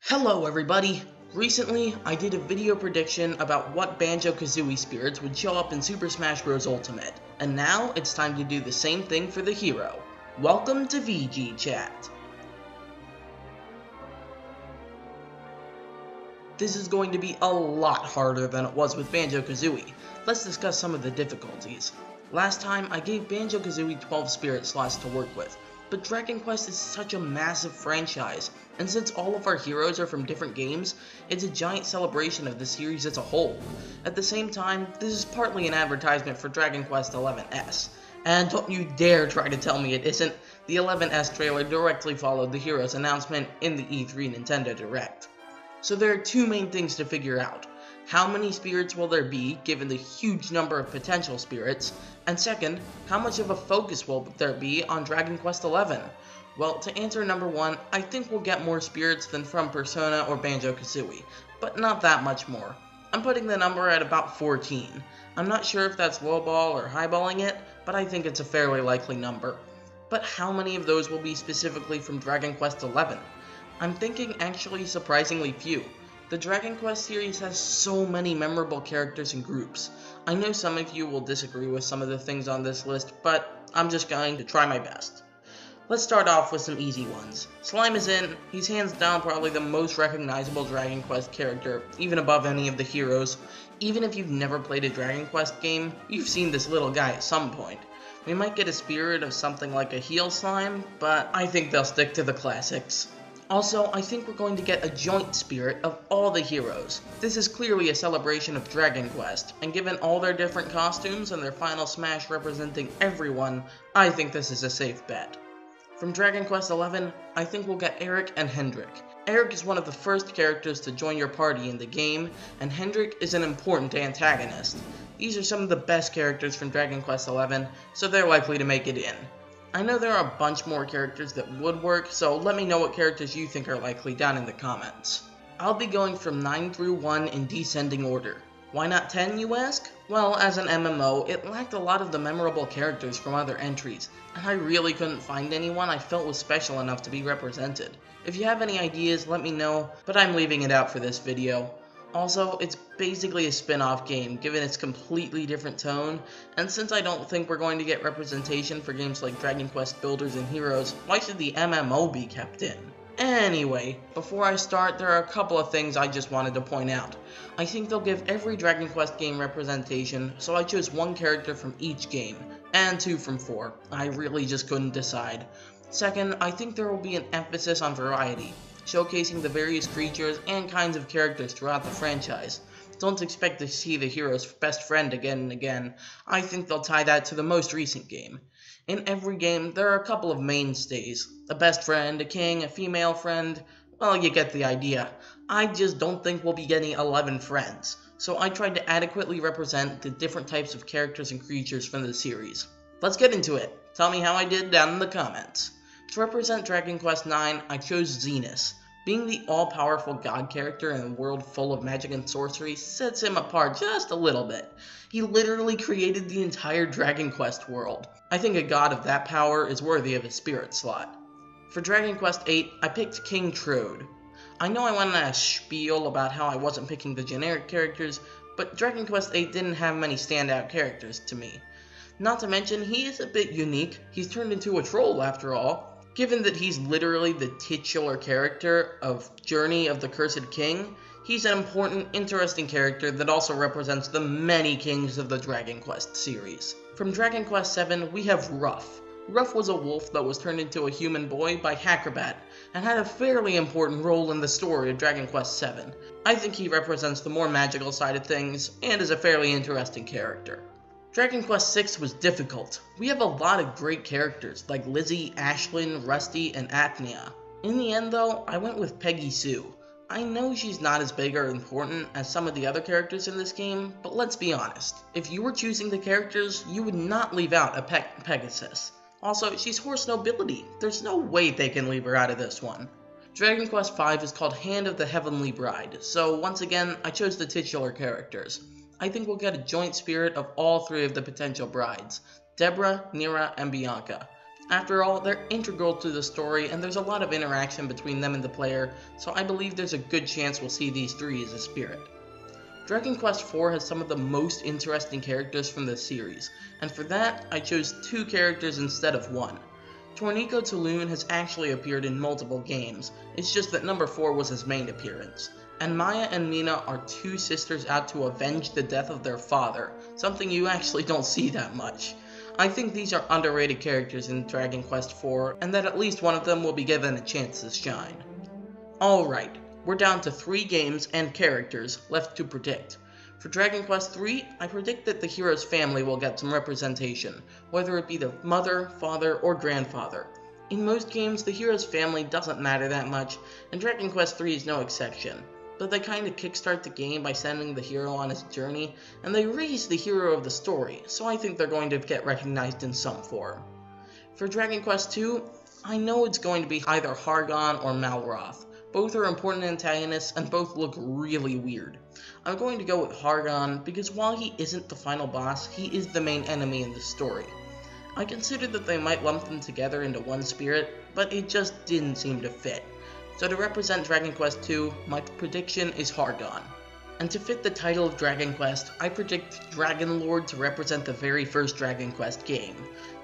Hello everybody! Recently, I did a video prediction about what Banjo-Kazooie spirits would show up in Super Smash Bros. Ultimate, and now it's time to do the same thing for the hero. Welcome to VG Chat. This is going to be a lot harder than it was with Banjo-Kazooie. Let's discuss some of the difficulties. Last time, I gave Banjo-Kazooie 12 spirit slots to work with, but Dragon Quest is such a massive franchise, and since all of our heroes are from different games, it's a giant celebration of the series as a whole. At the same time, this is partly an advertisement for Dragon Quest XI's. And don't you dare try to tell me it isn't. The 11S trailer directly followed the hero's announcement in the E3 Nintendo Direct. So there are two main things to figure out. How many spirits will there be, given the huge number of potential spirits? And second, how much of a focus will there be on Dragon Quest XI? Well, to answer number one, I think we'll get more spirits than from Persona or Banjo-Kazooie, but not that much more. I'm putting the number at about 14. I'm not sure if that's lowball or highballing it, but I think it's a fairly likely number. But how many of those will be specifically from Dragon Quest XI? I'm thinking actually surprisingly few. The Dragon Quest series has so many memorable characters and groups. I know some of you will disagree with some of the things on this list, but I'm just going to try my best. Let's start off with some easy ones. Slime is in. He's hands down probably the most recognizable Dragon Quest character, even above any of the heroes. Even if you've never played a Dragon Quest game, you've seen this little guy at some point. We might get a spirit of something like a heel slime, but I think they'll stick to the classics. Also, I think we're going to get a joint spirit of all the heroes. This is clearly a celebration of Dragon Quest, and given all their different costumes and their final smash representing everyone, I think this is a safe bet. From Dragon Quest XI, I think we'll get Eric and Hendrik. Eric is one of the first characters to join your party in the game, and Hendrik is an important antagonist. These are some of the best characters from Dragon Quest XI, so they're likely to make it in. I know there are a bunch more characters that would work, so let me know what characters you think are likely down in the comments. I'll be going from 9 through 1 in descending order. Why not 10, you ask? Well, as an MMO, it lacked a lot of the memorable characters from other entries, and I really couldn't find anyone I felt was special enough to be represented. If you have any ideas, let me know, but I'm leaving it out for this video. Also, it's basically a spin-off game, given its completely different tone, and since I don't think we're going to get representation for games like Dragon Quest Builders and Heroes, why should the MMO be kept in? Anyway, before I start, there are a couple of things I just wanted to point out. I think they'll give every Dragon Quest game representation, so I chose one character from each game, and 2 from 4. I really just couldn't decide. Second, I think there will be an emphasis on variety, showcasing the various creatures and kinds of characters throughout the franchise. Don't expect to see the hero's best friend again and again. I think they'll tie that to the most recent game. In every game, there are a couple of mainstays. A best friend, a king, a female friend. Well, you get the idea. I just don't think we'll be getting 11 friends. So I tried to adequately represent the different types of characters and creatures from the series. Let's get into it. Tell me how I did down in the comments. To represent Dragon Quest IX, I chose Zenus. Being the all-powerful god character in a world full of magic and sorcery sets him apart just a little bit. He literally created the entire Dragon Quest world. I think a god of that power is worthy of a spirit slot. For Dragon Quest VIII, I picked King Trode. I know I went on a spiel about how I wasn't picking the generic characters, but Dragon Quest VIII didn't have many standout characters to me. Not to mention, he is a bit unique. He's turned into a troll after all. Given that he's literally the titular character of Journey of the Cursed King, he's an important, interesting character that also represents the many kings of the Dragon Quest series. From Dragon Quest VII, we have Ruff. Ruff was a wolf that was turned into a human boy by Hackerbat, and had a fairly important role in the story of Dragon Quest VII. I think he represents the more magical side of things, and is a fairly interesting character. Dragon Quest VI was difficult. We have a lot of great characters, like Lizzie, Ashlyn, Rusty, and Apnea. In the end though, I went with Peggy Sue. I know she's not as big or important as some of the other characters in this game, but let's be honest. If you were choosing the characters, you would not leave out a Pegasus. Also, she's horse nobility. There's no way they can leave her out of this one. Dragon Quest V is called Hand of the Heavenly Bride, so once again, I chose the titular characters. I think we'll get a joint spirit of all 3 of the potential brides, Deborah, Nira, and Bianca. After all, they're integral to the story and there's a lot of interaction between them and the player, so I believe there's a good chance we'll see these three as a spirit. Dragon Quest IV has some of the most interesting characters from the series, and for that, I chose 2 characters instead of 1. Tornico Taloon has actually appeared in multiple games, it's just that number 4 was his main appearance. And Maya and Mina are 2 sisters out to avenge the death of their father, something you actually don't see that much. I think these are underrated characters in Dragon Quest IV, and that at least one of them will be given a chance to shine. Alright, we're down to 3 games and characters left to predict. For Dragon Quest III, I predict that the hero's family will get some representation, whether it be the mother, father, or grandfather. In most games, the hero's family doesn't matter that much, and Dragon Quest III is no exception. But they kinda kickstart the game by sending the hero on his journey, and they raise the hero of the story, so I think they're going to get recognized in some form. For Dragon Quest II, I know it's going to be either Hargon or Malroth. Both are important antagonists, and both look really weird. I'm going to go with Hargon, because while he isn't the final boss, he is the main enemy in the story. I considered that they might lump them together into one spirit, but it just didn't seem to fit. So to represent Dragon Quest II, my prediction is Hargon. And to fit the title of Dragon Quest, I predict Dragon Lord to represent the very first Dragon Quest game.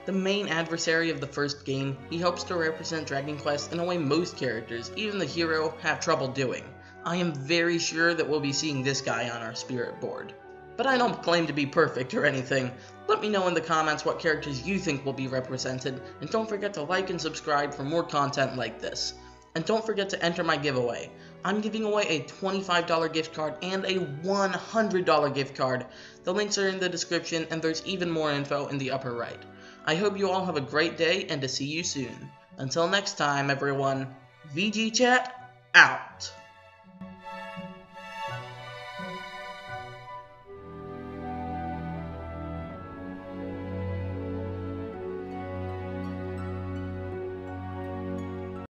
The main adversary of the first game, he hopes to represent Dragon Quest in a way most characters, even the hero, have trouble doing. I am very sure that we'll be seeing this guy on our spirit board. But I don't claim to be perfect or anything. Let me know in the comments what characters you think will be represented, and don't forget to like and subscribe for more content like this. And don't forget to enter my giveaway. I'm giving away a $25 gift card and a $100 gift card. The links are in the description and there's even more info in the upper right. I hope you all have a great day and to see you soon. Until next time everyone, VG Chat out!